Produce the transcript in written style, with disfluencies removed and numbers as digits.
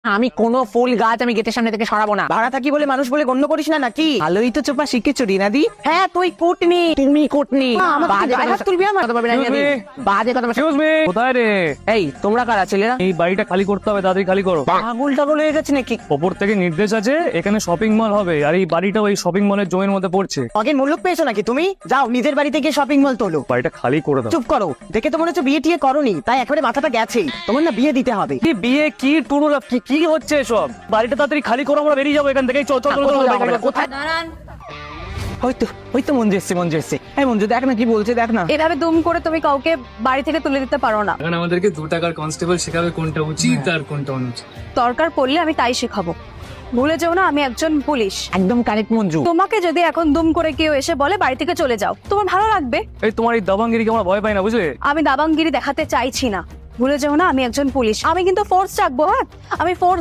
আমি কোনো ফুল গাছ আমি গেটের সামনে থেকে সরাবো না। ভাড়া থাকি বলে মানুষ বলে গণ্য করিস না নাকি? ভালোই তো চোপা শিখেছো রিনাদি। হ্যাঁ তুই কুটনি। তুমি কোটনি আমার বাজে গায়ে হাত কথা তুলবি আমার? কথা বলবি না, রিনাদি। বাজে কথা বলবি না। এক্সকিউজ মি, কোথায় রে? এই তোমরা কারা ছেলেরা? এই বাড়িটা খালি করতে হবে, তাড়াতাড়ি খালি করো। পাগল টাগল হয়ে গেছে নাকি? ওপর থেকে নির্দেশ আছে, এখানে শপিং মল হবে, আর এই বাড়িটাও এই শপিং মলের জমির মধ্যে পড়ছে। অগেন মুল্লুক পেয়েছো নাকি তুমি? যাও নিজের বাড়িতে গিয়ে শপিং মল তোলো। বাড়িটা খালি করে দাও। চুপ করো, দেখে তো মনে হচ্ছে বিয়ে টিয়ে করনি, তাই একেবারে মাথাটা গেছে। তোমার না বিয়ে দিতে হবে। কি বিয়ে, কি টুরুল, কি হচ্ছে সব? বাড়িটা তাড়াতাড়ি খালি করো, আমরা বেরিয়ে যাবো এখান থেকে। চল চল চল, কোথাও চল, যাওয়া হবে না। কোথায়? হয়তো মঞ্জু এসছে। এই মঞ্জু দেখ না কি বলছে, দেখ না। এভাবে দুম করে তুমি কাউকে বাড়ি থেকে তুলে দিতে পারো না। এখন আমাদেরকে 2 টাকার কনস্টেবল শেখাবে কোনটা উচিত আর কোনটা অনুচিত। দরকার পড়লে আমি তাই শেখাবো। ভুলে যাও না আমি একজন পুলিশ। একদম কারেক্ট মঞ্জু। তোমাকে যদি এখন দুম করে কেউ এসে বলে বাড়ি থেকে চলে যাও, তোমার ভালো লাগবে? এই তোমার এই দাবাঙ্গিরিকে আমরা ভয় পাই না, বুঝলে? আমি দাবাঙ্গিরি দেখাতে চাইছি না। ভুলে যাও না আমি একজন পুলিশ। আমি কিন্তু ফোর্স রাখবো। হ্যাঁ, আমি ফোর্স